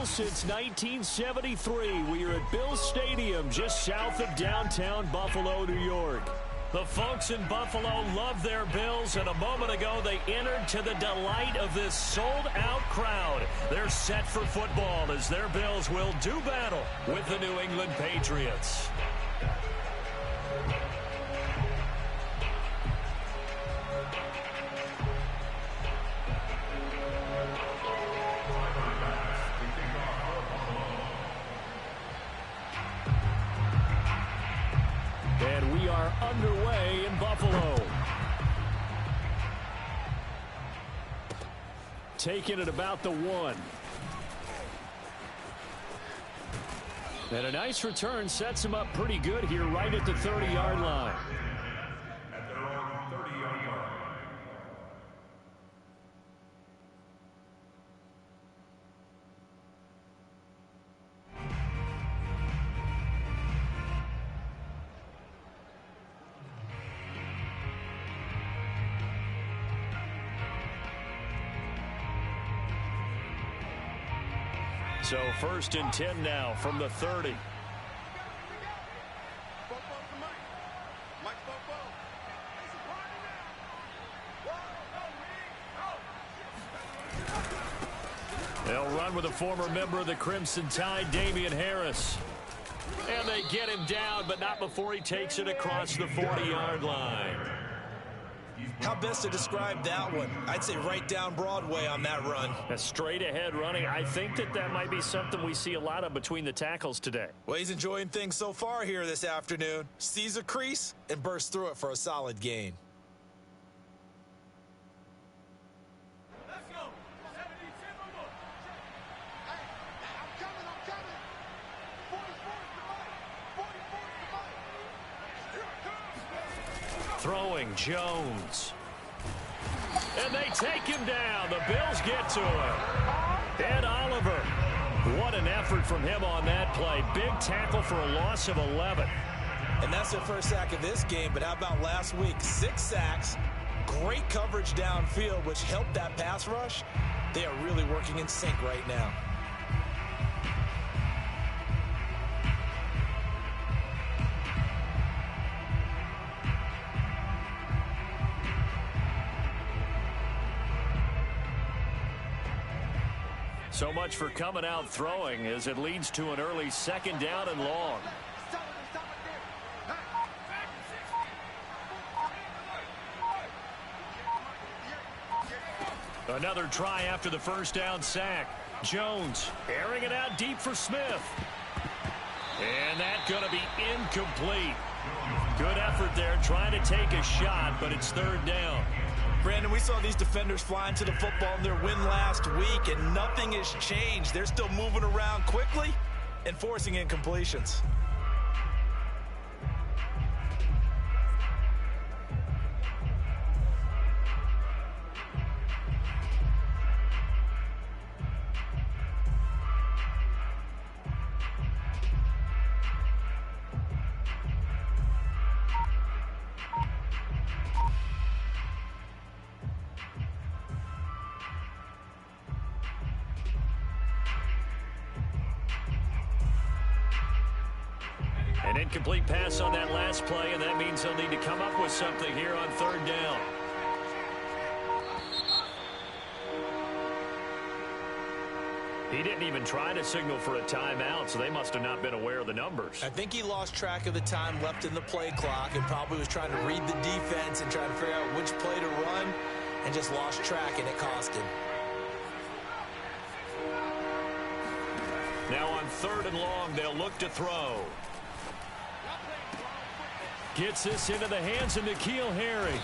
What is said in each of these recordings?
Bills since 1973. We are at Bills Stadium just south of downtown Buffalo, New York. The folks in Buffalo love their Bills, and a moment ago they entered to the delight of this sold-out crowd. They're set for football as their Bills will do battle with the New England Patriots. And we are underway in Buffalo. Taking it about the 1. And a nice return sets him up pretty good here right at the 30-yard line. At their own 30-yard line. So 1st and 10 now from the 30. They'll run with a former member of the Crimson Tide, Damian Harris. And they get him down, but not before he takes it across the 40-yard line. How best to describe that one? I'd say right down Broadway on that run. A straight-ahead running. I think that might be something we see a lot of between the tackles today. Well, he's enjoying things so far here this afternoon. Sees a crease and bursts through it for a solid gain. Throwing Jones. And they take him down. The Bills get to him. Ed Oliver. What an effort from him on that play. Big tackle for a loss of 11. And that's their first sack of this game, but how about last week? 6 sacks, great coverage downfield, which helped that pass rush. They are really working in sync right now. So much for coming out throwing as it leads to an early 2nd down and long. Another try after the 1st down sack. Jones airing it out deep for Smith. And that's going to be incomplete. Good effort there trying to take a shot, but it's 3rd down. Brandon, we saw these defenders flying to the football in their win last week, and nothing has changed. They're still moving around quickly and forcing incompletions. An incomplete pass on that last play, and that means they'll need to come up with something here on 3rd down. He didn't even try to signal for a timeout, so they must have not been aware of the numbers. I think he lost track of the time left in the play clock and probably was trying to read the defense and trying to figure out which play to run and just lost track, and it cost him. Now on 3rd and long, they'll look to throw. Gets this into the hands of N'Keal Harry.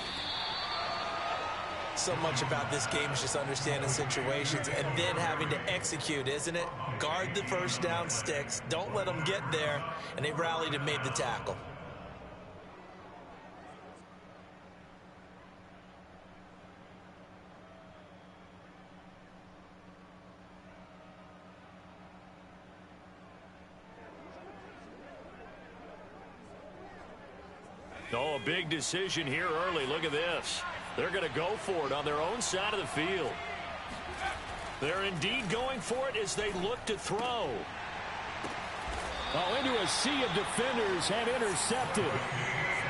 So much about this game is just understanding situations and then having to execute, isn't it? Guard the 1st down sticks. Don't let them get there. And they rallied and made the tackle. Oh, a big decision here early. Look at this. They're going to go for it on their own side of the field. They're indeed going for it as they look to throw. Oh, into a sea of defenders and intercepted.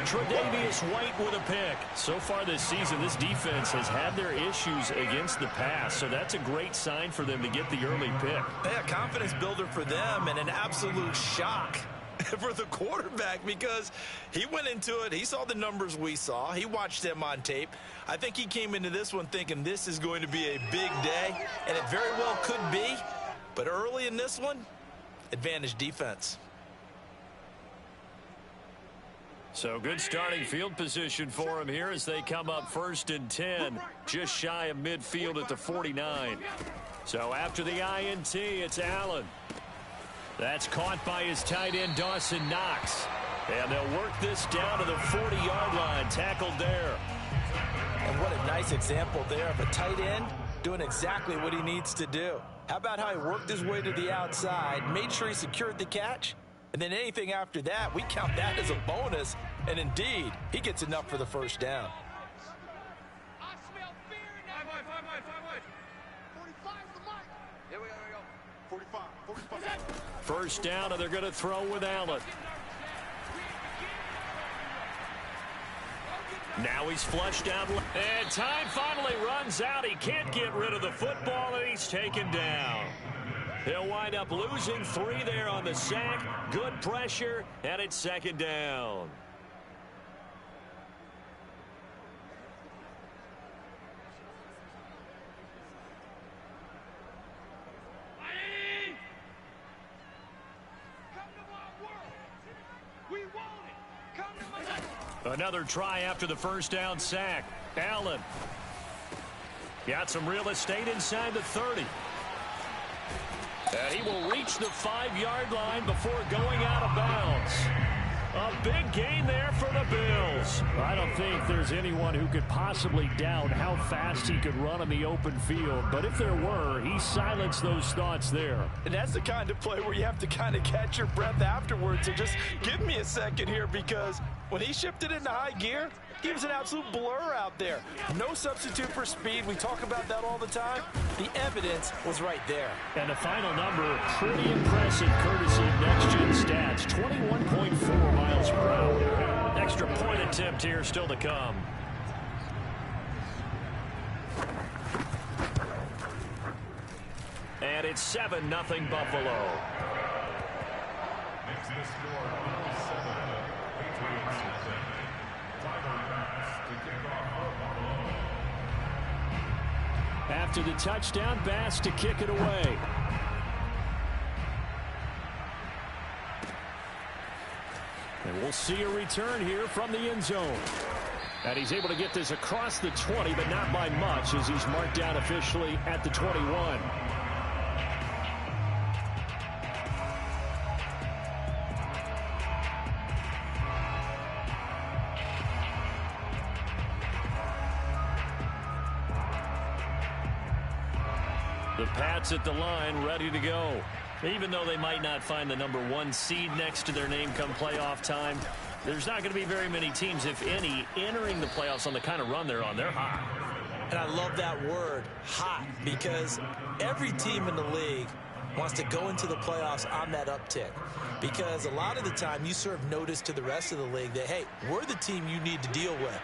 Tre'Davious White with a pick. So far this season, this defense has had their issues against the pass, so that's a great sign for them to get the early pick. Yeah, confidence builder for them and an absolute shock for the quarterback because he went into it. He saw the numbers we saw. He watched them on tape. I think he came into this one thinking this is going to be a big day, and it very well could be. But early in this one, advantage defense. So good starting field position for him here as they come up 1st and 10, just shy of midfield at the 49. So after the INT, it's Allen. That's caught by his tight end, Dawson Knox. And they'll work this down to the 40-yard line, tackled there. And what a nice example there of a tight end doing exactly what he needs to do. How about how he worked his way to the outside, made sure he secured the catch, and then anything after that, we count that as a bonus. And indeed, he gets enough for the first down. I smell fear in that. 45 the mic. Here we go. 45. First down, and they're going to throw with Allen. Now he's flushed out. And time finally runs out. He can't get rid of the football, and he's taken down. He'll wind up losing 3 there on the sack. Good pressure, and it's 2nd down. Another try after the first down sack. Allen got some real estate inside the 30. And he will reach the 5-yard line before going out of bounds. A big gain there for the Bills. I don't think there's anyone who could possibly doubt how fast he could run in the open field. But if there were, he silenced those thoughts there. And that's the kind of play where you have to kind of catch your breath afterwards. So just give me a second here because when he shifted into high gear, he was an absolute blur out there. No substitute for speed. We talk about that all the time. The evidence was right there. And the final number, pretty impressive courtesy of next-gen stats. 21.4 miles per hour. Extra point attempt here still to come. And it's 7-0 Buffalo. Makes the score 7. Patriots 7. Tyler Bass to kick off for Buffalo. After the touchdown, Bass to kick it away. And we'll see a return here from the end zone. And he's able to get this across the 20, but not by much as he's marked down officially at the 21. The Pats at the line, ready to go. Even though they might not find the #1 seed next to their name come playoff time, there's not going to be very many teams, if any, entering the playoffs on the kind of run they're on. They're hot. And I love that word, hot, because every team in the league wants to go into the playoffs on that uptick. Because a lot of the time you serve notice to the rest of the league that, hey, we're the team you need to deal with.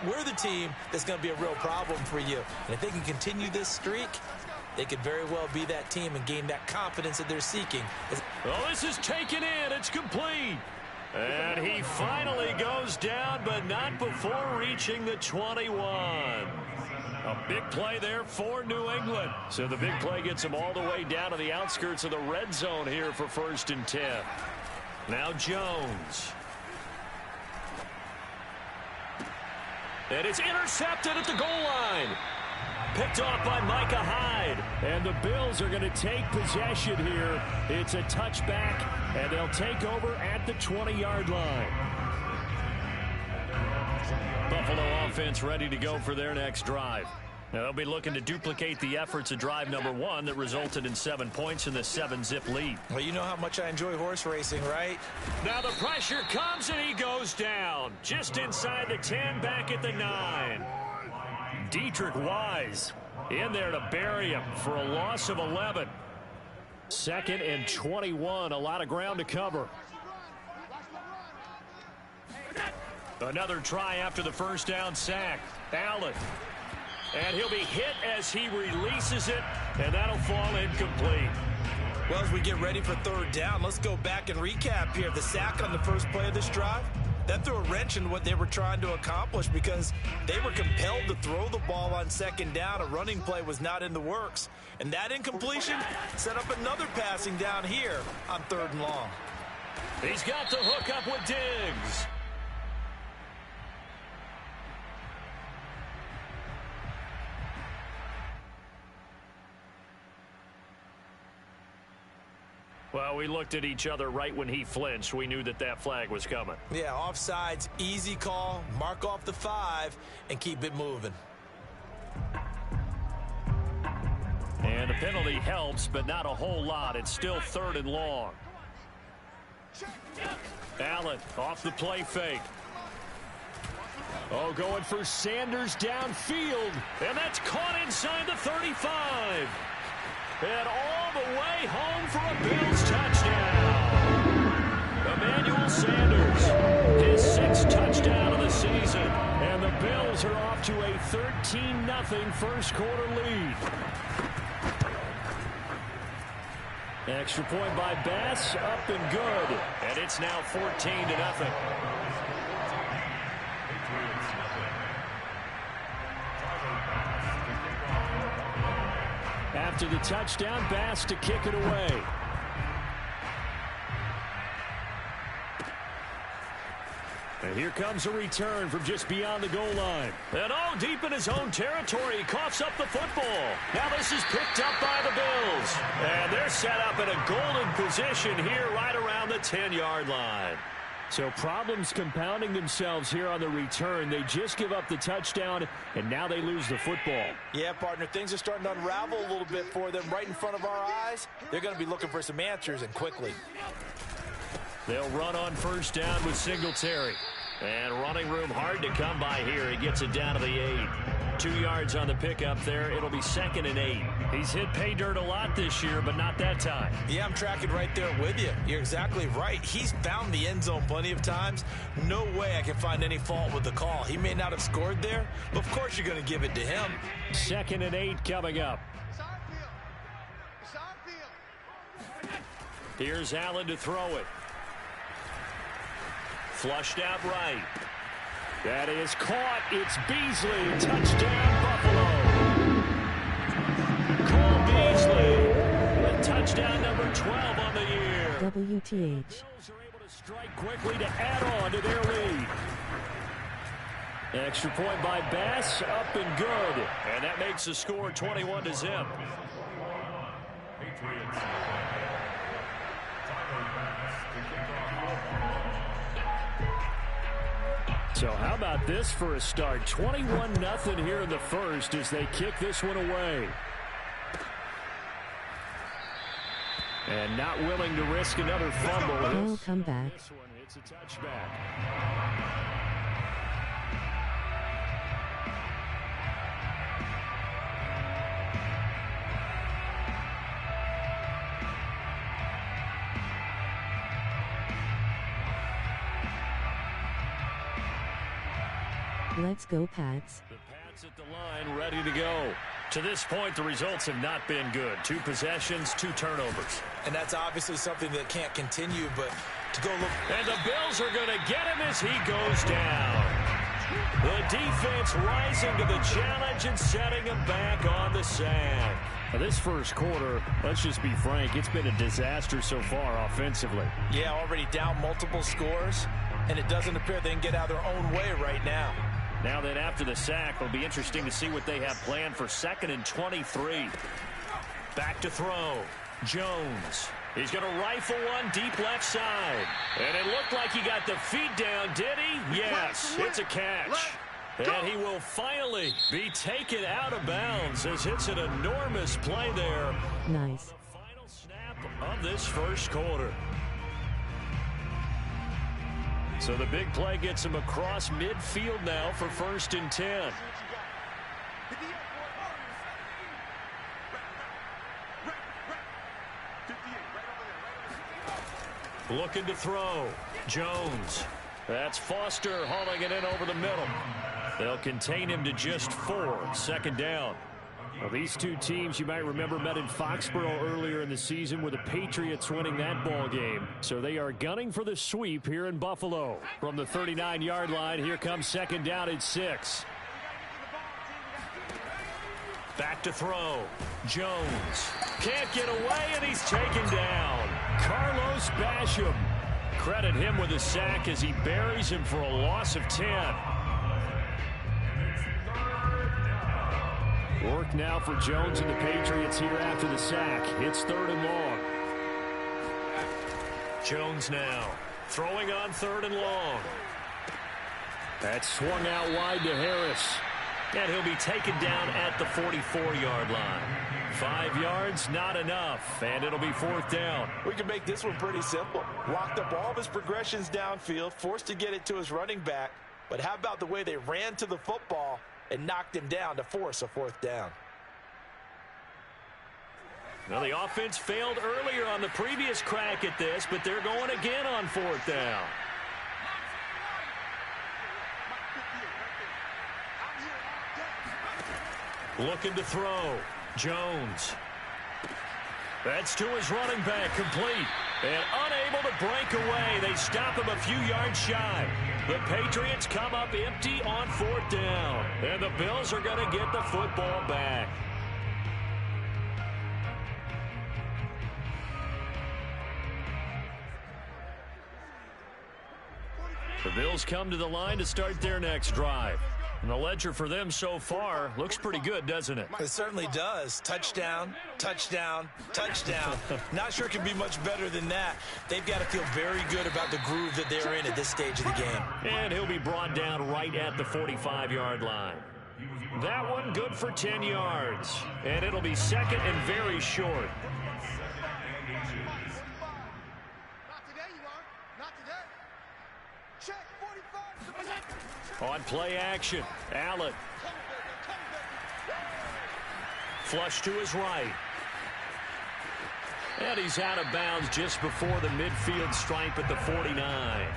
We're the team that's going to be a real problem for you. And if they can continue this streak, they could very well be that team and gain that confidence that they're seeking. Well, this is taken in. It's complete. And he finally goes down, but not before reaching the 21. A big play there for New England. So the big play gets him all the way down to the outskirts of the red zone here for 1st and 10. Now Jones. And it's intercepted at the goal line. Picked off by Micah Hyde. And the Bills are going to take possession here. It's a touchback, and they'll take over at the 20-yard line. Buffalo offense ready to go for their next drive. Now they'll be looking to duplicate the efforts of drive #1 that resulted in 7 points in the 7-zip lead. Well, you know how much I enjoy horse racing, right? Now the pressure comes, and he goes down. Just inside the 10, back at the 9. Dietrich Wise In there to bury him for a loss of 11. 2nd and 21. A lot of ground to cover. Another try after the first down sack. Allen. And he'll be hit as he releases it, and that'll fall incomplete. Well, as we get ready for 3rd down, let's go back and recap here. The sack on the first play of this drive, that threw a wrench in what they were trying to accomplish because they were compelled to throw the ball on 2nd down. A running play was not in the works. And that incompletion set up another passing down here on 3rd and long. He's got the hook up with Diggs. Well, we looked at each other right when he flinched. We knew that that flag was coming. Yeah, offsides, easy call, mark off the 5, and keep it moving. And the penalty helps, but not a whole lot. It's still 3rd and long. Allen off the play fake. Oh, going for Sanders downfield. And that's caught inside the 35. And all the way home for a Bills touchdown. Emmanuel Sanders, his 6th touchdown of the season. And the Bills are off to a 13-0 first quarter lead. Extra point by Bass, up and good. And it's now 14-0. After the touchdown, Bass to kick it away. And here comes a return from just beyond the goal line. And oh, deep in his own territory, he coughs up the football. Now this is picked up by the Bills. And they're set up in a golden position here right around the 10-yard line. So problems compounding themselves here on the return. They just give up the touchdown, and now they lose the football. Yeah, partner, things are starting to unravel a little bit for them right in front of our eyes. They're going to be looking for some answers, and quickly. They'll run on first down with Singletary. And running room hard to come by here. He gets it down to the 8. 2 yards on the pickup there. It'll be 2nd and 8. He's hit pay dirt a lot this year, but not that time. Yeah, I'm tracking right there with you. You're exactly right. He's found the end zone plenty of times. No way I can find any fault with the call. He may not have scored there, but of course you're going to give it to him. 2nd and 8 coming up. Here's Allen to throw it. Flushed out right. That is caught. It's Beasley. Touchdown, Buffalo. Cole Beasley with touchdown number 12 on the year. WTH. Bills are able to strike quickly to add on to their lead. Extra point by Bass, up and good. And that makes the score 21-0. Patriots. Tyler Bass to kick off. So how about this for a start? 21-0 here in the first as they kick this one away. And not willing to risk another fumble. They'll come back. This one, it's a touchback. Let's go, Pats. The Pats at the line, ready to go. To this point, the results have not been good. 2 possessions, 2 turnovers. And that's obviously something that can't continue, but to go look. And the Bills are going to get him as he goes down. The defense rising to the challenge and setting him back on the sack. Now this first quarter, let's just be frank, it's been a disaster so far offensively. Yeah, already down multiple scores, and it doesn't appear they can get out their own way right now. Now then, after the sack, it'll be interesting to see what they have planned for 2nd and 23. Back to throw. Jones. He's going to rifle one deep left side. And it looked like he got the feet down, did he? Yes, it's a catch. And he will finally be taken out of bounds as it's an enormous play there. Nice. The final snap of this first quarter. So the big play gets him across midfield now for 1st and 10. Looking to throw. Jones. That's Foster hauling it in over the middle. They'll contain him to just 4. Second down. Well, these two teams, you might remember, met in Foxborough earlier in the season with the Patriots winning that ball game. So they are gunning for the sweep here in Buffalo. From the 39-yard line, here comes second down at 6. Back to throw. Jones. Can't get away, and he's taken down. Carlos Basham. Credit him with a sack as he buries him for a loss of 10. Work now for Jones and the Patriots here after the sack. It's 3rd and long. Jones now throwing on 3rd and long. That's swung out wide to Harris. And he'll be taken down at the 44-yard line. 5 yards, not enough, and it'll be 4th down. We can make this one pretty simple. Locked up all of his progressions downfield, forced to get it to his running back. But how about the way they ran to the football and knocked him down to force a 4th down? Well, the offense failed earlier on the previous crack at this, but they're going again on 4th down. Looking to throw. Jones. That's to his running back, complete. And unable to break away. They stop him a few yards shy. The Patriots come up empty on 4th down. And the Bills are going to get the football back. The Bills come to the line to start their next drive. And the ledger for them so far looks pretty good, doesn't it? It certainly does. Touchdown, touchdown, touchdown. Not sure it can be much better than that. They've got to feel very good about the groove that they're in at this stage of the game. And he'll be brought down right at the 45-yard line. That one good for 10 yards. And it'll be 2nd and very short. Not today, you are. Not today. Check 45. On play action, Allen. Flush to his right. And he's out of bounds just before the midfield stripe at the 49.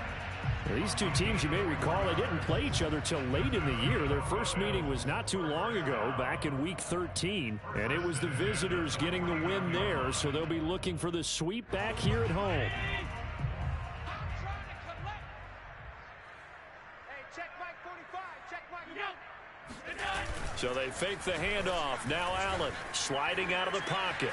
These two teams, you may recall, they didn't play each other till late in the year. Their first meeting was not too long ago, back in Week 13. And it was the visitors getting the win there, so they'll be looking for the sweep back here at home. So they fake the handoff. Now Allen sliding out of the pocket.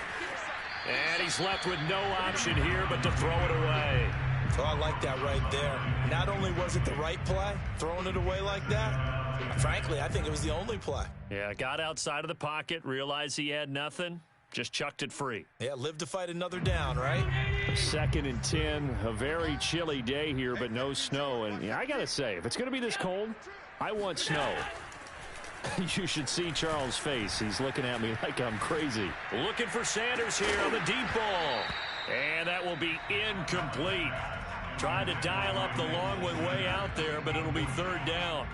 And he's left with no option here but to throw it away. Oh, I like that right there. Not only was it the right play, throwing it away like that, frankly, I think it was the only play. Yeah, got outside of the pocket, realized he had nothing, just chucked it free. Yeah, live to fight another down, right? 2nd and 10, a very chilly day here, but no snow. And I got to say, if it's going to be this cold, I want snow. You should see Charles' face. He's looking at me like I'm crazy. Looking for Sanders here on the deep ball. And that will be incomplete. Trying to dial up the long one way out there, but it'll be 3rd down.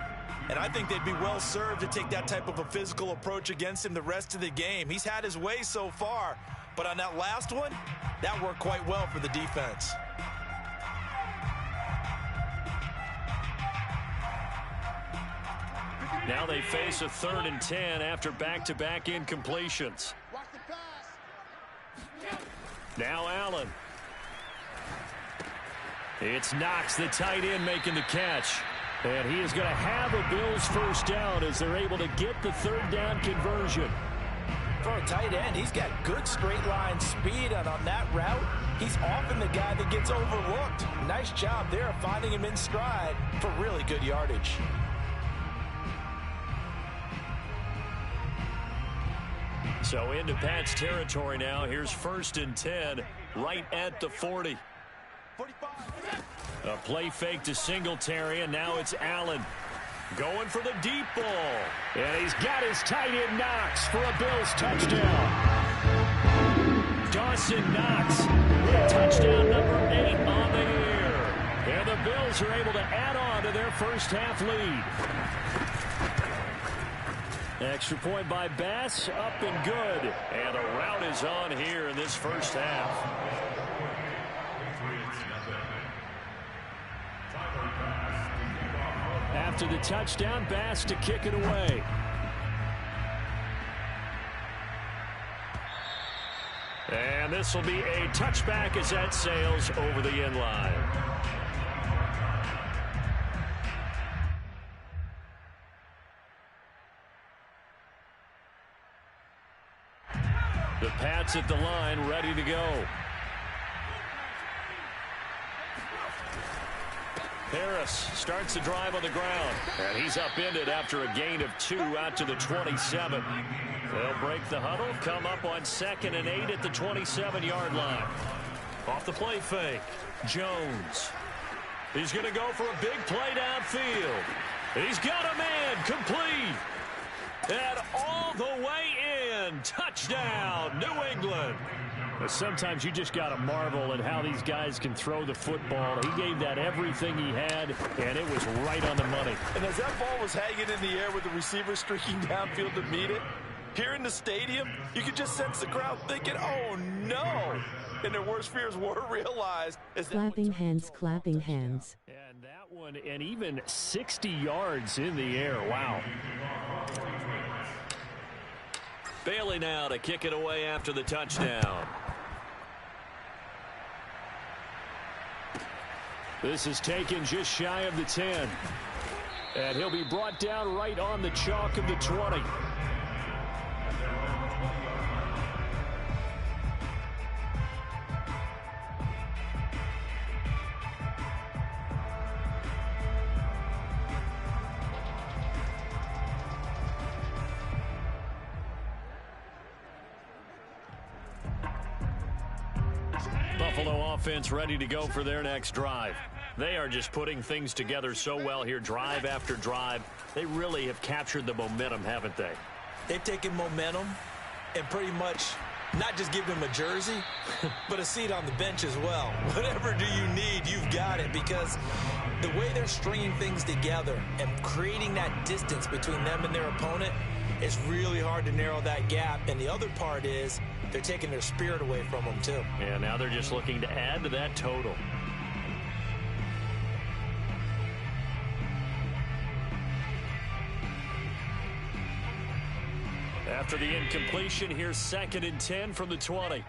And I think they'd be well served to take that type of a physical approach against him the rest of the game. He's had his way so far, but on that last one, that worked quite well for the defense. Now they face a 3rd and 10 after back-to-back incompletions. Now Allen. It's Knox, the tight end, making the catch. And he is going to have a Bills first down as they're able to get the 3rd down conversion. For a tight end, he's got good straight line speed, and on that route, he's often the guy that gets overlooked. Nice job there of finding him in stride for really good yardage. So into Pat's territory now. Here's 1st and 10 right at the 40. 45. A play fake to Singletary, and now it's Allen going for the deep ball. And he's got his tight end Knox for a Bills touchdown. Dawson Knox, touchdown number 8 on the year. And the Bills are able to add on to their first half lead. Extra point by Bass, up and good. And a rout is on here in this first half. After the touchdown, Bass to kick it away. And this will be a touchback as that sails over the end line. The Pats at the line, ready to go. Harris starts the drive on the ground, and he's upended after a gain of 2 out to the 27. They'll break the huddle, come up on 2nd and 8 at the 27-yard line. Off the play fake, Jones. He's going to go for a big play downfield. He's got a man, complete. And all the way in, touchdown, New England. Sometimes you just got to marvel at how these guys can throw the football. He gave that everything he had, and it was right on the money. And as that ball was hanging in the air with the receiver streaking downfield to meet it, here in the stadium, you could just sense the crowd thinking, oh, no. And their worst fears were realized. Clapping hands, clapping hands. And that one, and even 60 yards in the air. Wow. Bailey now to kick it away after the touchdown. This is taken just shy of the 10. And he'll be brought down right on the chalk of the 20. Buffalo offense ready to go for their next drive. They are just putting things together so well here, drive after drive. They really have captured the momentum, haven't they? They've taken momentum and pretty much not just give them a jersey, but a seat on the bench as well. Whatever do you need, you've got it, because the way they're stringing things together and creating that distance between them and their opponent is really hard to narrow that gap. And the other part is they're taking their spirit away from them, too. Yeah, now they're just looking to add to that total. After the incompletion, here's 2nd and 10 from the 20.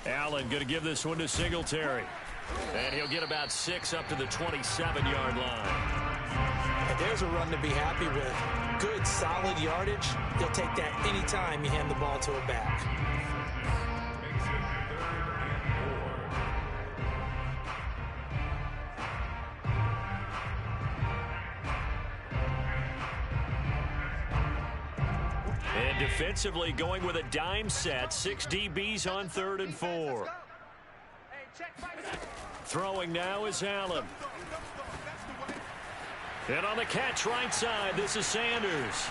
Allen going to give this one to Singletary. And he'll get about 6 up to the 27-yard line. And there's a run to be happy with. Good, solid yardage. He'll take that anytime you hand the ball to a back. And defensively going with a dime set. 6 DBs on 3rd and 4. Throwing now is Allen. And on the catch right side, this is Sanders.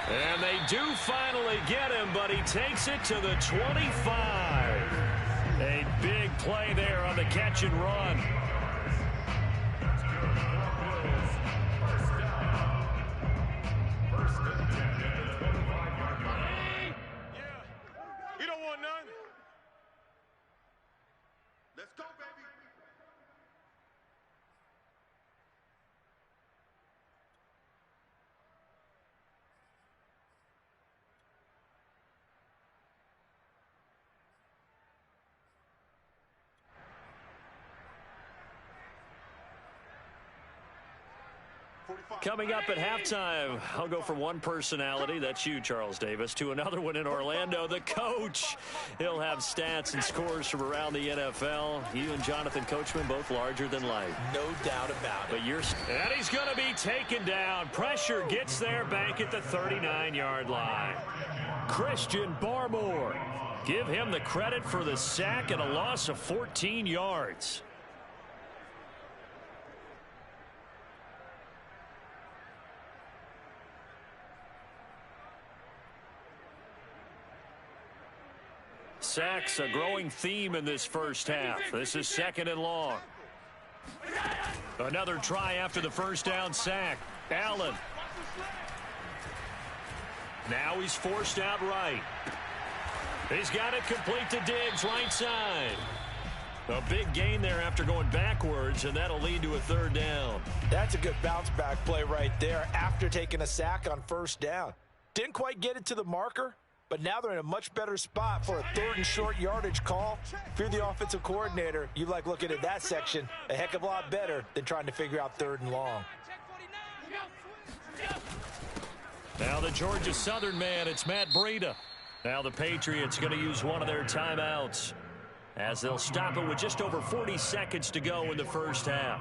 And they do finally get him, but he takes it to the 25. A big play there on the catch and run. You don't want none? Let's go, baby. Coming up at halftime, I'll go from one personality, that's you, Charles Davis, to another one in Orlando, the coach. He'll have stats and scores from around the NFL. You and Jonathan Coachman both larger than life. No doubt about it. And he's going to be taken down. Pressure gets there back at the 39-yard line. Christian Barmore. Give him the credit for the sack and a loss of 14 yards. Sacks, a growing theme in this first half. This is 2nd and long. Another try after the first down sack. Allen. Now he's forced out right. He's got it complete to Diggs, right side. A big gain there after going backwards, and that'll lead to a third down. That's a good bounce-back play right there after taking a sack on first down. Didn't quite get it to the marker, but now they're in a much better spot for a third and short yardage call. If you're the offensive coordinator, you like looking at that section a heck of a lot better than trying to figure out third and long. Now the Georgia Southern man, it's Matt Breida. Now the Patriots going to use one of their timeouts as they'll stop it with just over 40 seconds to go in the first half.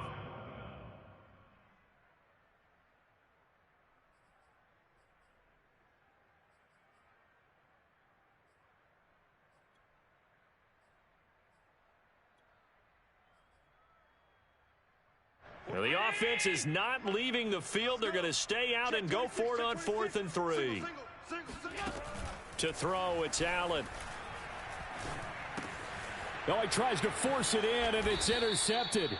Well, the offense is not leaving the field. They're going to stay out and go for it on 4th and 3. To throw, it's Allen. Oh, he tries to force it in, and it's intercepted.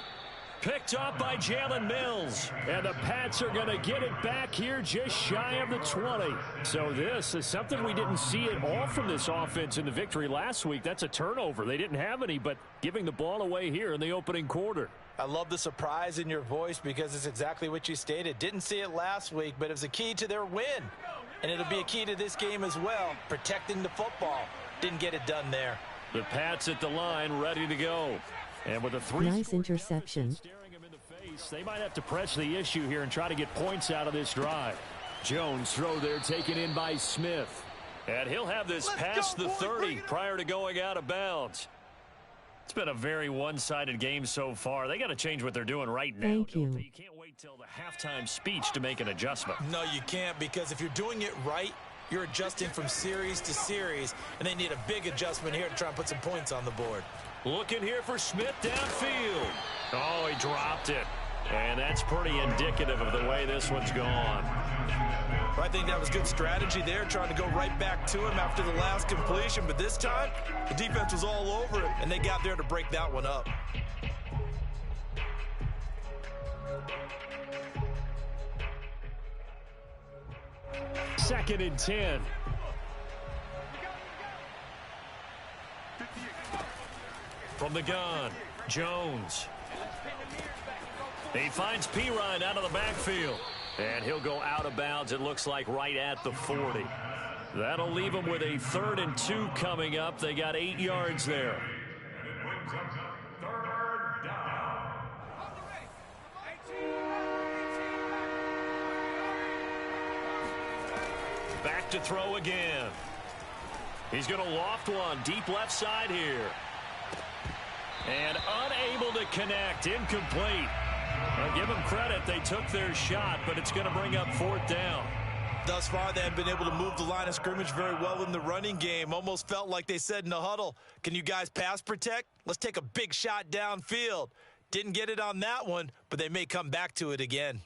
Picked up by Jalen Mills. And the Pats are going to get it back here just shy of the 20. So this is something we didn't see at all from this offense in the victory last week. That's a turnover. They didn't have any, but giving the ball away here in the opening quarter. I love the surprise in your voice because it's exactly what you stated. Didn't see it last week, but it was a key to their win. And it'll be a key to this game as well, protecting the football. Didn't get it done there. The Pats at the line, ready to go. And with a Nice interception. Staring him in the face, they might have to press the issue here and try to get points out of this drive. Jones throw there taken in by Smith. And he'll have this past the 30 prior to going out of bounds. It's been a very one-sided game so far. They got to change what they're doing right now. Thank you. You can't wait till the halftime speech to make an adjustment. No, you can't, because if you're doing it right, you're adjusting from series to series, and they need a big adjustment here to try and put some points on the board. Looking here for Smith downfield. Oh, he dropped it. And that's pretty indicative of the way this one's gone. I think that was good strategy there, trying to go right back to him after the last completion. But this time, the defense was all over it, and they got there to break that one up. Second and 10. From the gun, Jones. He finds Pirine out of the backfield. And he'll go out of bounds, it looks like, right at the 40. That'll leave him with a 3rd and 2 coming up. They got 8 yards there. Third down. Back to throw again. He's going to loft one deep left side here. And unable to connect, incomplete. Well, give them credit, they took their shot, but it's going to bring up 4th down. Thus far, they have been able to move the line of scrimmage very well in the running game. Almost felt like they said in the huddle, can you guys pass protect? Let's take a big shot downfield. Didn't get it on that one, but they may come back to it again.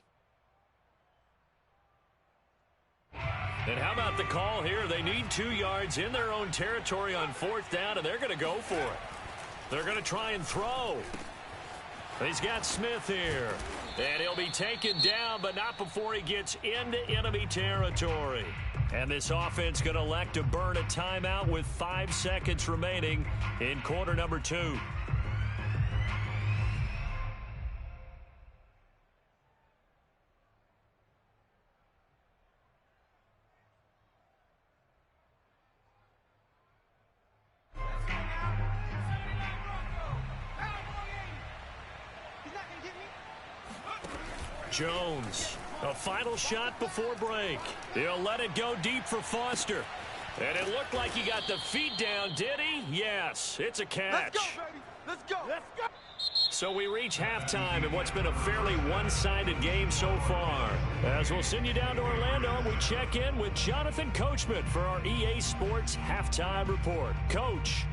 And how about the call here? They need 2 yards in their own territory on 4th down, and they're going to go for it. They're going to try and throw. He's got Smith here. And he'll be taken down, but not before he gets into enemy territory. And this offense going to elect to burn a timeout with 5 seconds remaining in quarter number 2. Jones, a final shot before break. He'll let it go deep for Foster. And it looked like he got the feet down, did he? Yes, it's a catch. Let's go, baby. Let's go. Let's go. So we reach halftime in what's been a fairly one-sided game so far. As we'll send you down to Orlando, we check in with Jonathan Coachman for our EA Sports Halftime Report. Coach.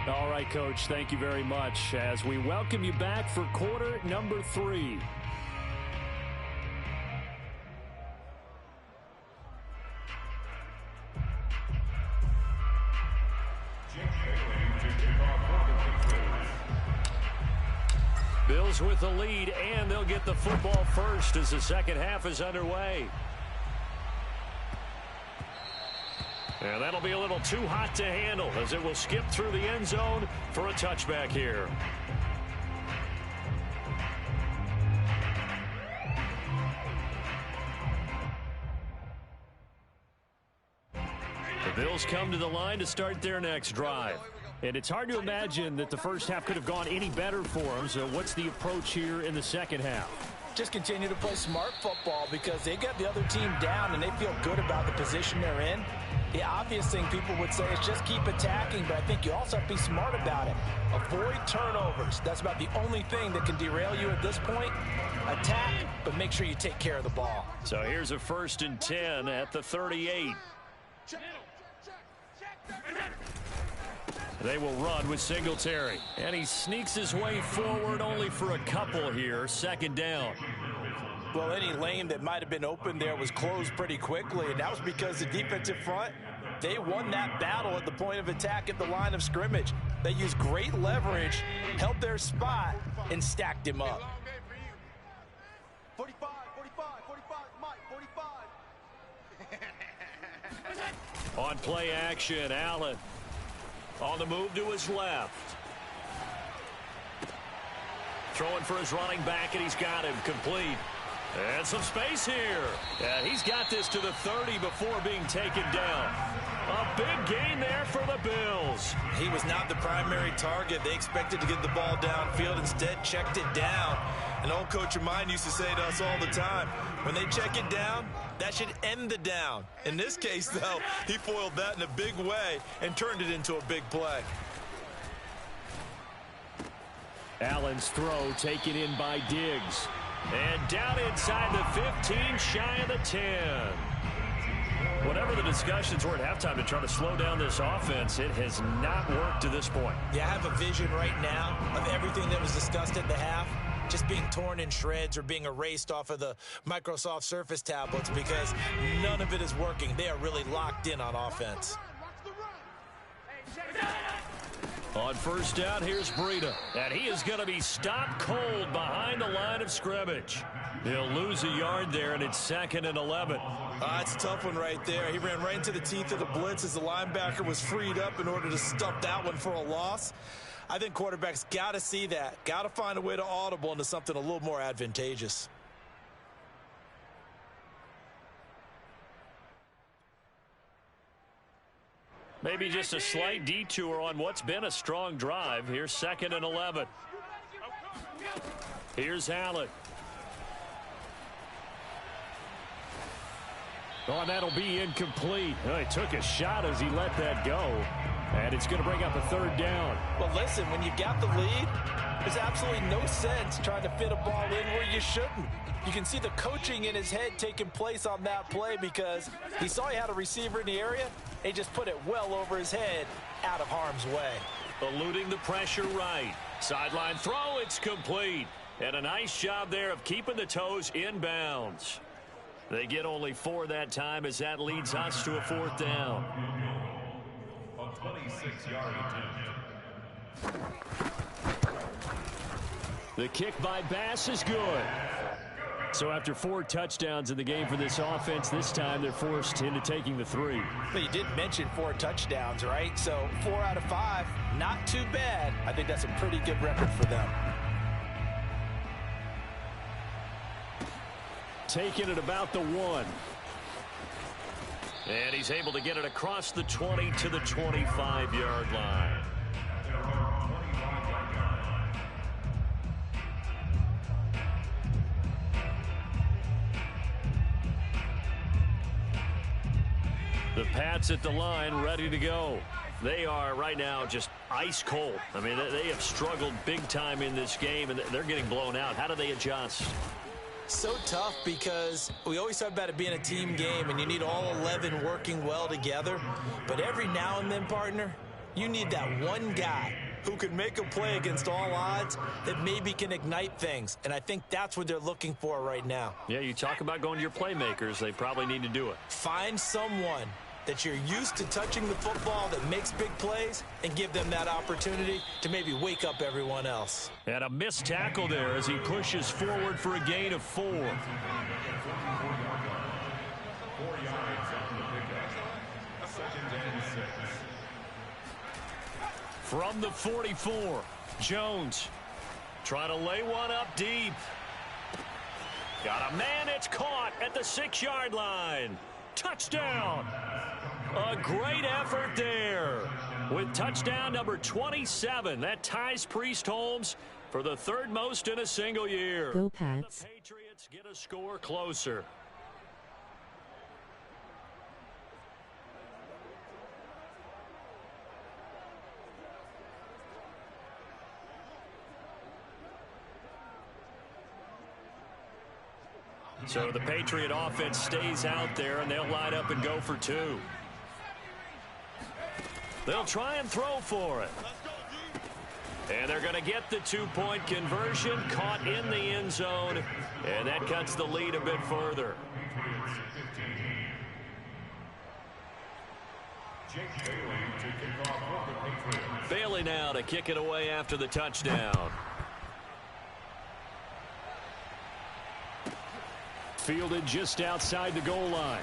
All right, Coach, thank you very much as we welcome you back for quarter number 3. Bills with the lead, and they'll get the football first as the second half is underway. And that'll be a little too hot to handle as it will skip through the end zone for a touchback here. The Bills come to the line to start their next drive. And it's hard to imagine that the first half could have gone any better for them. So what's the approach here in the second half? Just continue to play smart football because they got the other team down and they feel good about the position they're in. The obvious thing people would say is just keep attacking, but I think you also have to be smart about it. Avoid turnovers. That's about the only thing that can derail you at this point. Attack, but make sure you take care of the ball. So here's a 1st and 10 at the 38. They will run with Singletary. And he sneaks his way forward only for a couple here. 2nd down. Well, any lane that might have been open there was closed pretty quickly, and that was because the defensive front, they won that battle at the point of attack at the line of scrimmage. They used great leverage, held their spot, and stacked him up. 45, 45, 45, Mike, 45. On play action, Allen. On the move to his left. Throwing for his running back, and he's got him complete. And some space here. And he's got this to the 30 before being taken down. A big gain there for the Bills. He was not the primary target. They expected to get the ball downfield. Instead, checked it down. An old coach of mine used to say to us all the time, when they check it down, that should end the down. In this case, though, he foiled that in a big way and turned it into a big play. Allen's throw taken in by Diggs. And down inside the 15, shy of the 10. Whatever the discussions were at halftime to try to slow down this offense, it has not worked to this point. Yeah, I have a vision right now of everything that was discussed at the half just being torn in shreds or being erased off of the Microsoft Surface tablets because none of it is working. They are really locked in on offense. On 1st down, here's Breida. And he is going to be stopped cold behind the line of scrimmage. He'll lose a yard there, and it's 2nd and 11. That's a tough one right there. He ran right into the teeth of the blitz as the linebacker was freed up in order to stuff that one for a loss. I think quarterbacks got to see that. Got to find a way to audible into something a little more advantageous. Maybe just a slight detour on what's been a strong drive. Here's 2nd and 11. Here's Allen. Oh, and that'll be incomplete. Oh, he took a shot as he let that go. And it's going to bring up a 3rd down. Well, listen, when you got the lead, there's absolutely no sense trying to fit a ball in where you shouldn't. You can see the coaching in his head taking place on that play because he saw he had a receiver in the area. He just put it well over his head out of harm's way. Eluding the pressure right. Sideline throw, it's complete. And a nice job there of keeping the toes in bounds. They get only 4 that time as that leads us to a 4th down. A 26-yard attempt. The kick by Bass is good. So after 4 touchdowns in the game for this offense, this time they're forced into taking the 3. But you did mention 4 touchdowns, right? So 4 out of 5, not too bad. I think that's a pretty good record for them. Taking it about the 1. And he's able to get it across the 20 to the 25-yard line. The Pats at the line, ready to go. They are right now just ice cold. I mean, they have struggled big time in this game, and they're getting blown out. How do they adjust? So tough because we always talk about it being a team game, and you need all 11 working well together. But every now and then, partner, you need that one guy who can make a play against all odds that maybe can ignite things. And I think that's what they're looking for right now. Yeah, you talk about going to your playmakers. They probably need to do it. Find someone that you're used to touching the football that makes big plays and give them that opportunity to maybe wake up everyone else. And a missed tackle there as he pushes forward for a gain of 4. 4 yards on the pickup. 2nd and 6. From the 44, Jones trying to lay one up deep. Got a man, it's caught at the 6-yard line. Touchdown. A great effort there with touchdown number 27. That ties Priest Holmes for the 3rd most in a single year. Go Pats. The Patriots get a score closer. So the Patriot offense stays out there, and they'll line up and go for 2. They'll try and throw for it. And they're going to get the 2-point conversion, caught in the end zone, and that cuts the lead a bit further. Bailey now to kick it away after the touchdown. Fielded just outside the goal line.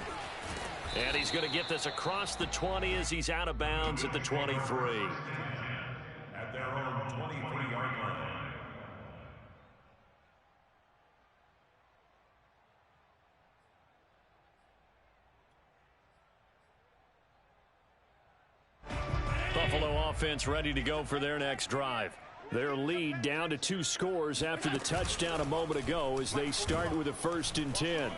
And he's going to get this across the 20 as he's out of bounds at the 23. At their own 23-yard line. Buffalo offense ready to go for their next drive. Their lead down to 2 scores after the touchdown a moment ago as they start with a 1st and 10.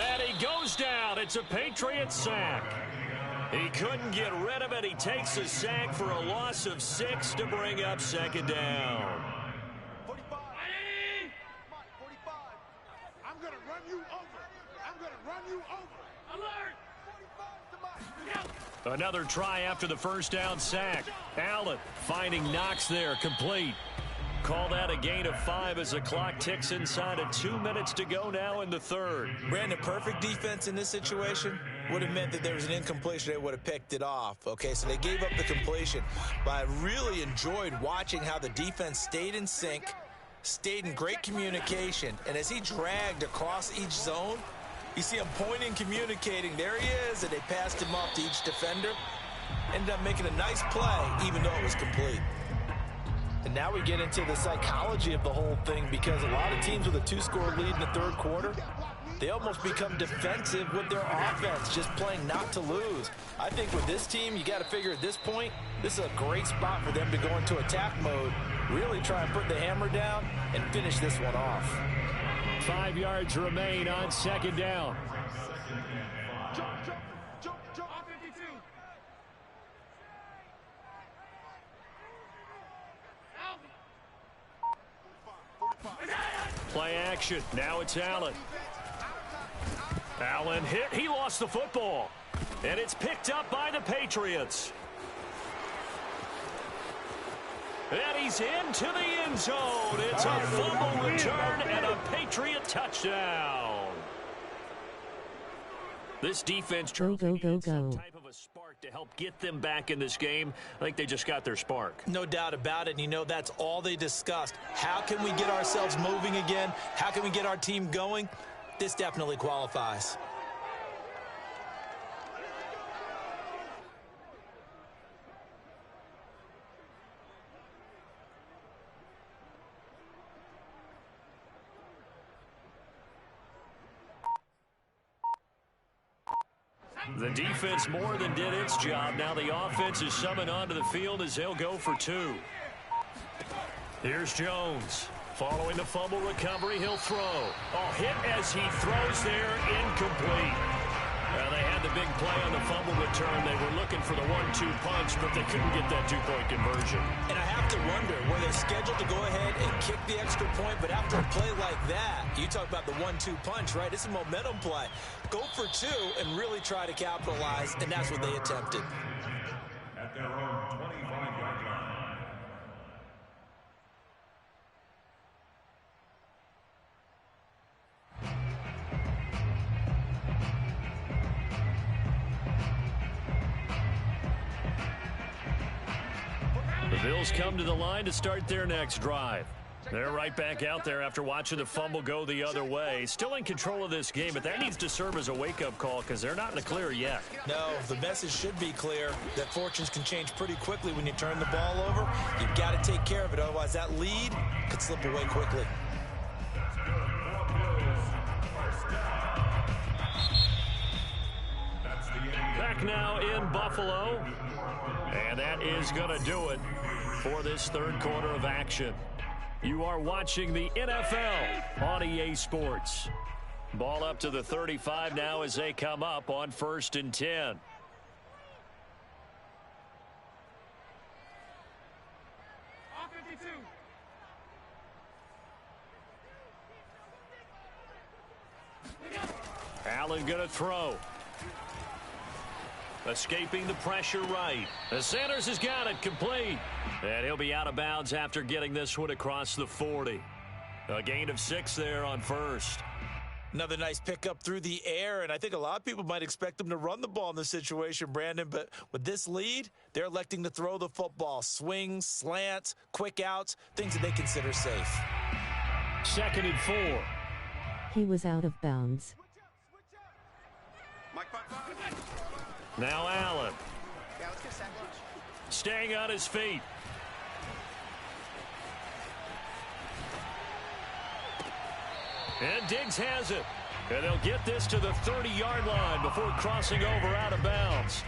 And he goes down. It's a Patriot sack. He couldn't get rid of it. He takes a sack for a loss of 6 to bring up 2nd down. 45. 45. I'm going to run you over. I'm going to run you over. Alert! 45 to my. Another try after the 1st down sack. Allen finding Knox there, complete. Call that a gain of 5 as the clock ticks inside of 2 minutes to go now in the 3rd. Brandon, perfect defense in this situation would have meant that there was an incompletion. They would have picked it off. Okay, so they gave up the completion. But I really enjoyed watching how the defense stayed in sync, stayed in great communication, and as he dragged across each zone, you see him pointing, communicating. There he is, and they passed him off to each defender. Ended up making a nice play, even though it was complete. And now we get into the psychology of the whole thing, because a lot of teams with a 2-score lead in the 3rd quarter, they almost become defensive with their offense, just playing not to lose. I think with this team, you got to figure at this point, this is a great spot for them to go into attack mode, really try and put the hammer down and finish this one off. 5 yards remain on 2nd down. Jump. 52. Play action. Now it's Allen. Allen hit. He lost the football. And it's picked up by the Patriots. And he's into the end zone. It's a fumble return and a Patriot touchdown. This defense Go. some type of a spark to help get them back in this game. I think they just got their spark. No doubt about it. And you know, that's all they discussed. How can we get ourselves moving again? How can we get our team going? This definitely qualifies. The defense more than did its job. Now the offense is summoned onto the field as they'll go for 2. Here's Jones. Following the fumble recovery, he'll throw. Oh, hit as he throws there, incomplete. Well, they had the big play on the fumble return. They were looking for the 1-2 punch, but they couldn't get that 2-point conversion. And I have to wonder, were they scheduled to go ahead and kick the extra point? But after a play like that, you talk about the 1-2 punch, right? It's a momentum play. Go for 2 and really try to capitalize, and that's what they attempted. At their own 25-yard line. Bills come to the line to start their next drive. They're right back out there after watching the fumble go the other way. Still in control of this game, but that needs to serve as a wake-up call because they're not in the clear yet. No, the message should be clear that fortunes can change pretty quickly when you turn the ball over. You've got to take care of it, otherwise that lead could slip away quickly. Back now in Buffalo, and that is going to do it for this third quarter of action. You are watching the NFL on EA Sports. Ball up to the 35 now as they come up on 1st and 10. Allen going to throw. Escaping the pressure right. The Sanders has got it complete. And he'll be out of bounds after getting this one across the 40. A gain of 6 there on first. Another nice pickup through the air, and I think a lot of people might expect them to run the ball in this situation, Brandon, but with this lead, they're electing to throw the football. Swings, slants, quick outs, things that they consider safe. 2nd and 4. He was out of bounds. Now Allen. Staying on his feet. And Diggs has it. And they'll get this to the 30-yard line before crossing over out of bounds.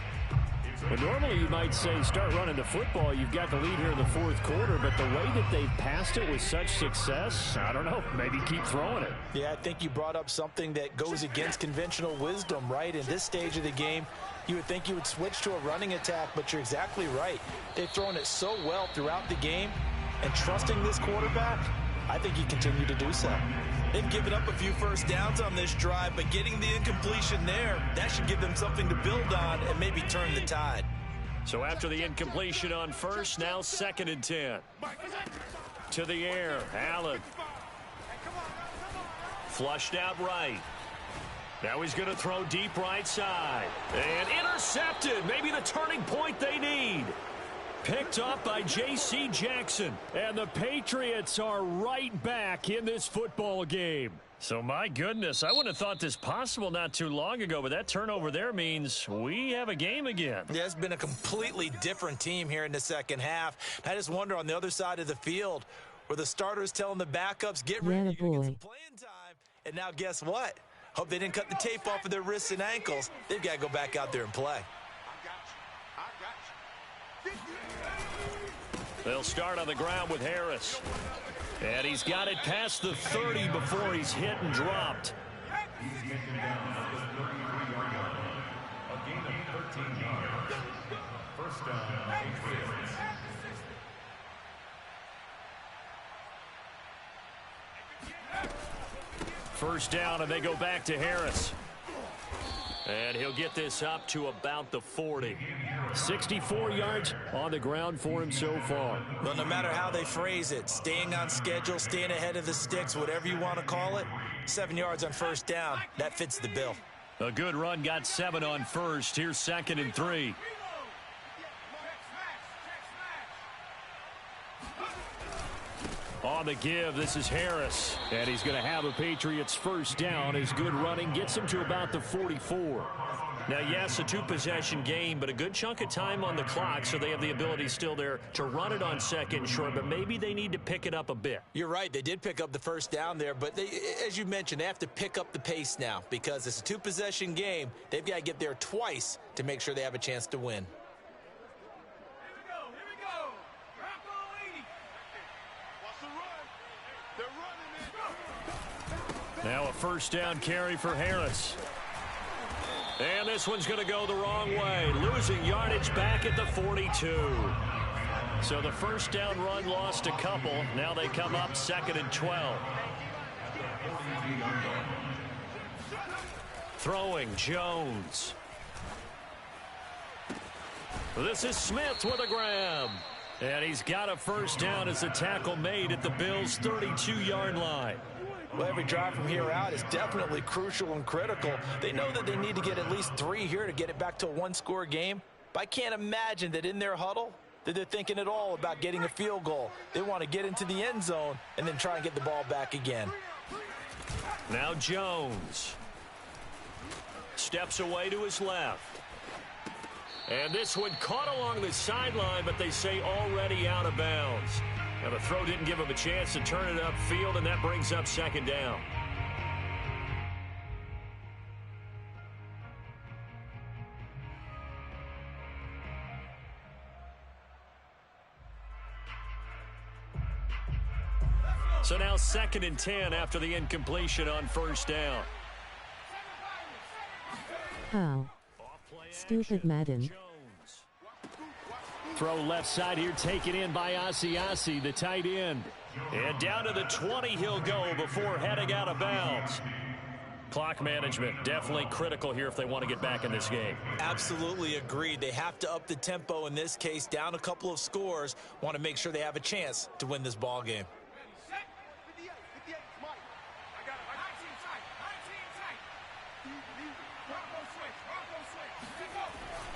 Well, normally you might say start running the football. You've got the lead here in the 4th quarter, but the way that they've passed it with such success, I don't know, maybe keep throwing it. Yeah, I think you brought up something that goes against conventional wisdom, right? In this stage of the game, you would think you would switch to a running attack, but you're exactly right. They've thrown it so well throughout the game, and trusting this quarterback, I think you continue to do so. They've given up a few first downs on this drive, but getting the incompletion there, that should give them something to build on and maybe turn the tide. So after the incompletion on first, now 2nd and 10. To the air, Allen. Flushed out right. Now he's going to throw deep right side. And intercepted. Maybe the turning point they need. Picked up by J.C. Jackson. And the Patriots are right back in this football game. So, my goodness, I wouldn't have thought this possible not too long ago, but that turnover there means we have a game again. Yeah, it's been a completely different team here in the second half. I just wonder on the other side of the field where the starters telling the backups, get ready, you're going to get some playing time. And now guess what? Hope they didn't cut the tape off of their wrists and ankles. They've got to go back out there and play. They'll start on the ground with Harris. And he's got it past the 30 before he's hit and dropped. He's taken down at the 33-yard line. A gain of 13 yards. First down, Patriots. First down, and they go back to Harris. And he'll get this up to about the 40. 64 yards on the ground for him so far. Well, no matter how they phrase it, staying on schedule, staying ahead of the sticks, whatever you want to call it, 7 yards on first down, that fits the bill. A good run, got 7 on first. Here's 2nd and 3. On the give, this is Harris. And he's going to have a Patriots first down. His good running gets him to about the 44. Now, yes, a 2-possession game, but a good chunk of time on the clock, so they have the ability still there to run it on 2nd and short, but maybe they need to pick it up a bit. You're right. They did pick up the first down there, but they, as you mentioned, they have to pick up the pace now because it's a 2-possession game. They've got to get there twice to make sure they have a chance to win. Now a first down carry for Harris. And this one's going to go the wrong way. Losing yardage back at the 42. So the first down run lost a couple. Now they come up 2nd and 12. Throwing Jones. This is Smith with a grab. And he's got a first down as the tackle made at the Bills' 32-yard line. Well, every drive from here out is definitely crucial and critical. They know that they need to get at least 3 here to get it back to a 1-score game. But I can't imagine that in their huddle, that they're thinking at all about getting a field goal. They want to get into the end zone and then try and get the ball back again. Now Jones steps away to his left. And this one caught along the sideline, but they say already out of bounds. Now the throw didn't give him a chance to turn it upfield, and that brings up second down. So now 2nd and 10 after the incompletion on first down. How? Stupid Madden. Throw left side here, taken in by Asiasi, the tight end. And down to the 20 he'll go before heading out of bounds. Clock management, definitely critical here if they want to get back in this game. Absolutely agreed. They have to up the tempo in this case, down a couple of scores. Want to make sure they have a chance to win this ball game.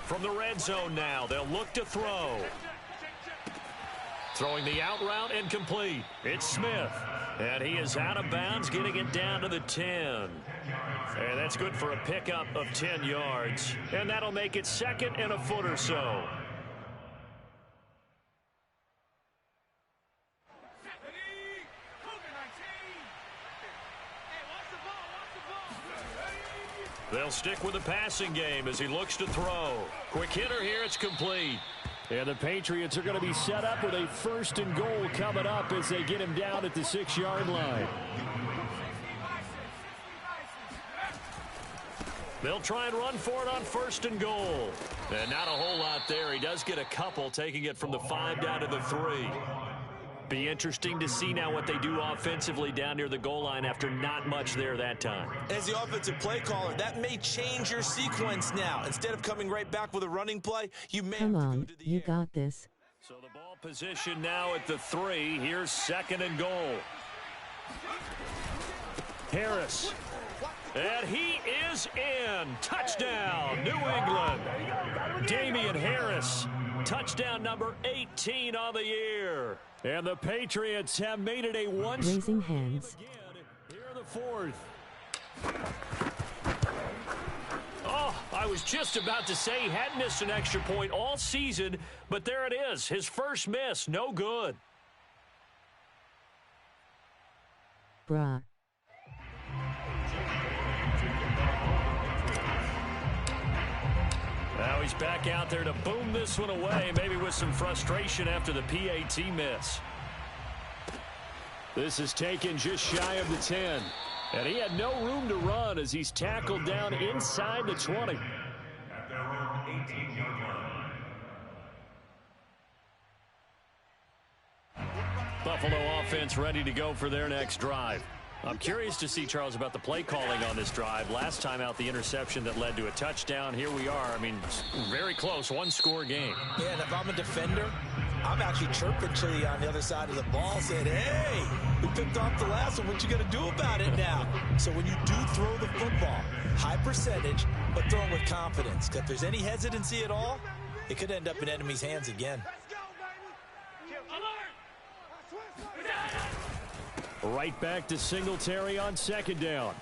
From the red zone now, they'll look to throw. Throwing the out route incomplete. It's Smith. And he is out of bounds, getting it down to the 10. And that's good for a pickup of 10 yards. And that'll make it 2nd and a foot or so. They'll stick with the passing game as he looks to throw. Quick hitter here, it's complete. And the Patriots are going to be set up with a 1st and goal coming up as they get him down at the 6-yard line. They'll try and run for it on 1st and goal. And not a whole lot there. He does get a couple, taking it from the 5 down to the 3. Be interesting to see now what they do offensively down near the goal line after not much there that time. As the offensive play caller, that may change your sequence now. Instead of coming right back with a running play, you may Come have to on, go to the you air. got this. So the ball position now at the 3. Here's 2nd and goal. Harris. And he is in. Touchdown, New England. Damian Harris. Touchdown number 18 on the year. And the Patriots have made it a one. Raising hands. Here in the 4th. Oh, I was just about to say he hadn't missed an extra point all season, but there it is. His first miss, no good. Bruh. Now he's back out there to boom this one away, maybe with some frustration after the PAT miss. This is taken just shy of the 10. And he had no room to run as he's tackled down inside the 20. At their own 18-yard line. Buffalo offense ready to go for their next drive. I'm curious to see, Charles, about the play calling on this drive. Last time out, the interception that led to a touchdown. Here we are. I mean, very close, one-score game. Yeah, and if I'm a defender, I'm actually chirping to you on the other side of the ball, saying, hey, we picked off the last one. What you going to do about it now? So when you do throw the football, high percentage, but throw it with confidence. Because if there's any hesitancy at all, it could end up in enemy's hands again. Right back to Singletary on 2nd down.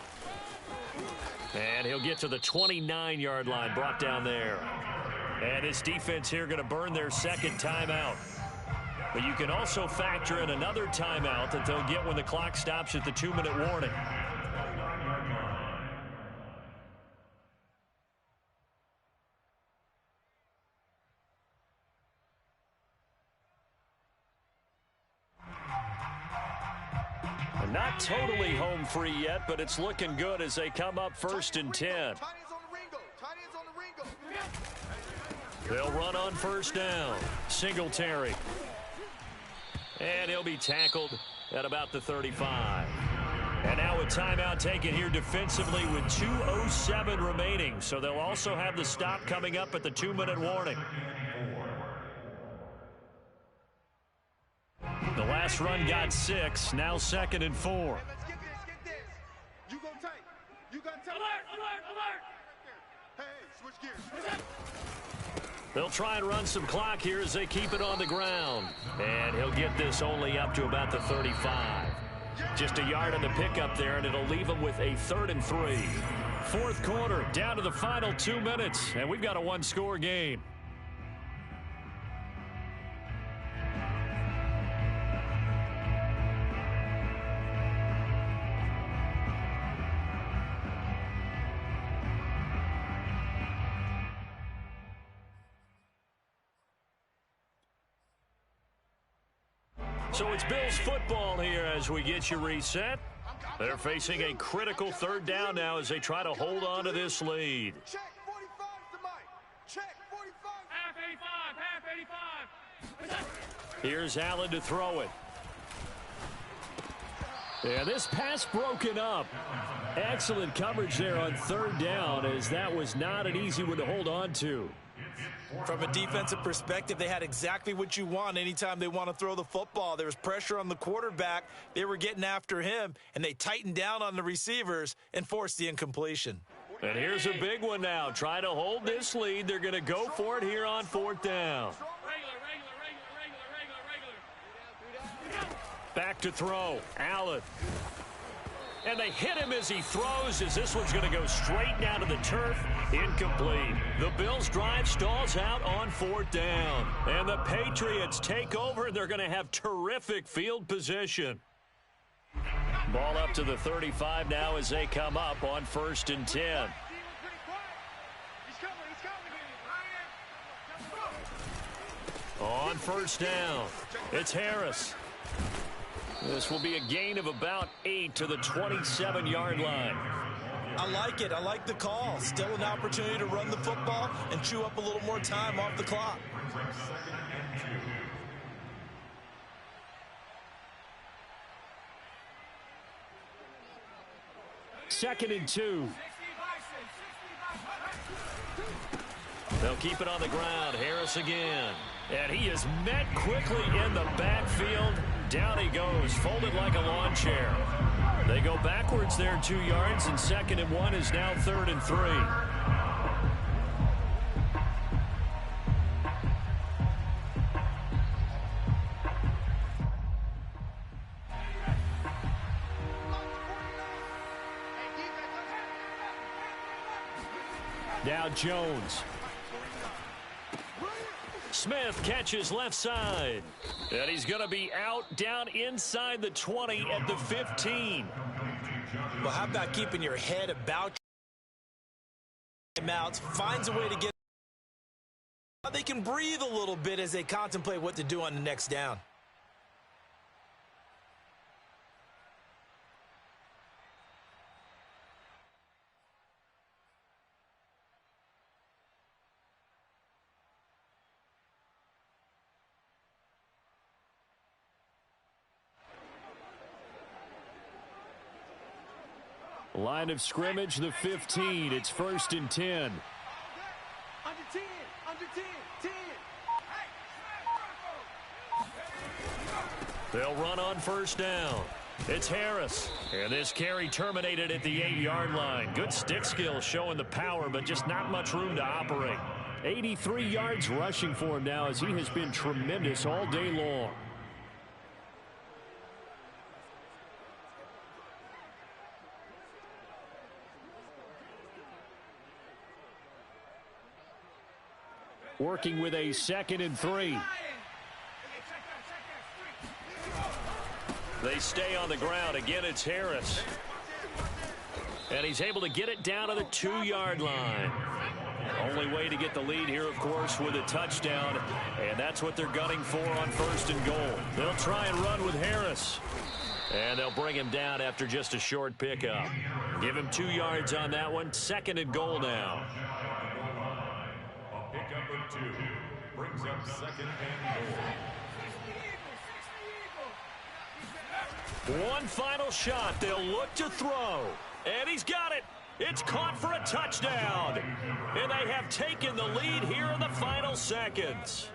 And he'll get to the 29-yard line, brought down there. And his defense here going to burn their 2nd timeout. But you can also factor in another timeout that they'll get when the clock stops at the 2-minute warning. Not totally home free yet, but it's looking good as they come up 1st and 10. They'll run on 1st down. Singletary. And he'll be tackled at about the 35. And now a timeout taken here defensively with 2:07 remaining. So they'll also have the stop coming up at the 2-minute warning. The last run got 6, now 2nd and 4. Let's get this. You go tight. You got tight. Alert! Hey, switch gears. They'll try and run some clock here as they keep it on the ground. And he'll get this only up to about the 35. Just a yard on the pickup there, and it'll leave him with a 3rd and 3. Fourth quarter, down to the final 2 minutes, and we've got a one-score game. So it's Bills football here as we get you reset. They're facing a critical 3rd down now as they try to hold on to this lead. Check 45 to Mike. Check 45. Half 85. Half 85. Here's Allen to throw it. Yeah, this pass broken up. Excellent coverage there on 3rd down, as that was not an easy one to hold on to. From a defensive perspective, they had exactly what you want anytime they want to throw the football. There was pressure on the quarterback. They were getting after him, and they tightened down on the receivers and forced the incompletion. And here's a big one now. Trying to hold this lead. They're going to go for it here on 4th down. Back to throw. Allen. And they hit him as he throws, as this one's going to go straight down to the turf. Incomplete. The Bills' drive stalls out on 4th down. And the Patriots take over. They're going to have terrific field position. Ball up to the 35 now as they come up on 1st and 10. On 1st down, it's Harris. This will be a gain of about 8 to the 27-yard line. I like it. I like the call. Still an opportunity to run the football and chew up a little more time off the clock. 2nd and 2. They'll keep it on the ground. Harris again. And he is met quickly in the backfield. Down he goes, folded like a lawn chair. They go backwards there 2 yards, and 2nd and 1 is now 3rd and 3. Now Jones. Smith catches left side. And he's going to be out down inside the 20 at the 15. Well, how about keeping your head about timeouts? Finds a way to get. They can breathe a little bit as they contemplate what to do on the next down. Line of scrimmage, the 15. It's 1st and 10. Under 10. Under 10. 10. They'll run on 1st down. It's Harris. And this carry terminated at the 8-yard line. Good stick skill showing the power, but just not much room to operate. 83 yards rushing for him now, as he has been tremendous all day long. Working with a 2nd and 3. They stay on the ground. Again, it's Harris. And he's able to get it down to the 2-yard line. Only way to get the lead here, of course, with a touchdown. And that's what they're gunning for on 1st and goal. They'll try and run with Harris. And they'll bring him down after just a short pickup. Give him 2 yards on that one. 2nd and goal now. Pickup of 2 brings up 2nd and goal. One final shot. They'll look to throw. And he's got it. It's caught for a touchdown. And they have taken the lead here in the final seconds.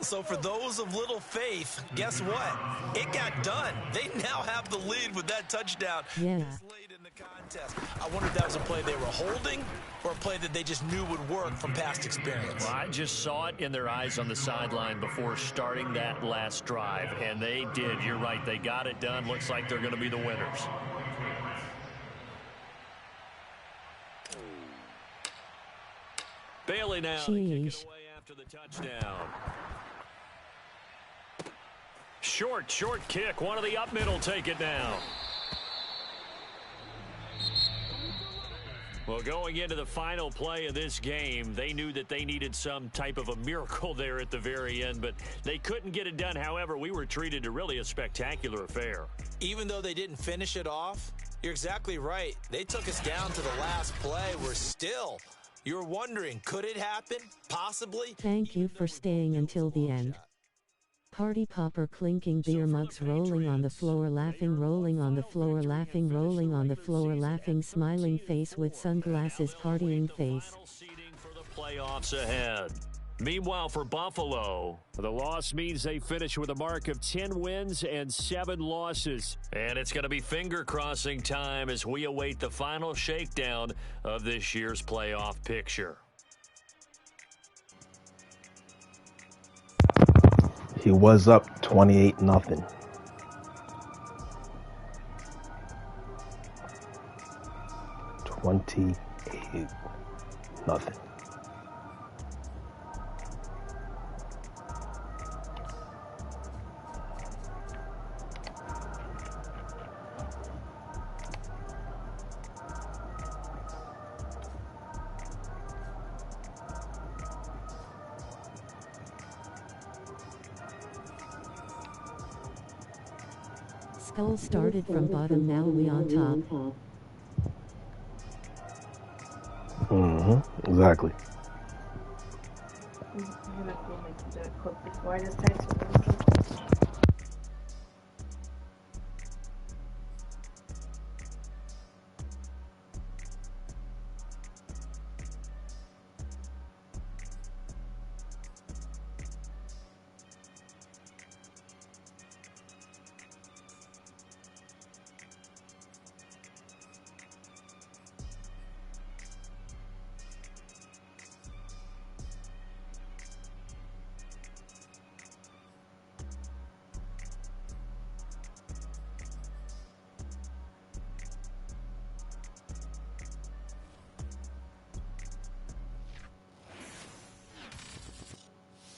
So for those of little faith, guess what? It got done. They now have the lead with that touchdown. Yeah. This late in the contest. I wonder if that was a play they were holding or a play that they just knew would work from past experience? Well, I just saw it in their eyes on the sideline before starting that last drive, and they did. You're right. They got it done. Looks like they're going to be the winners. Bailey now to kick it away after the touchdown. Short kick. One of the up middle take it now. Well, going into the final play of this game, they knew that they needed some type of a miracle there at the very end, but they couldn't get it done. However, we were treated to really a spectacular affair. Even though they didn't finish it off, you're exactly right. They took us down to the last play. You're wondering, could it happen? Possibly? Thank you for staying until the end. Party popper clinking, beer mugs rolling on the floor, laughing, rolling on the floor, laughing, rolling on the floor, laughing, smiling face with sunglasses, partying face. For the playoffs ahead. Meanwhile, for Buffalo, the loss means they finish with a mark of 10 wins and 7 losses. And it's going to be finger-crossing time as we await the final shakedown of this year's playoff picture. He was up 28-0. Skull started from bottom, now we on top. Exactly. I'm gonna go make that clip before I just text you.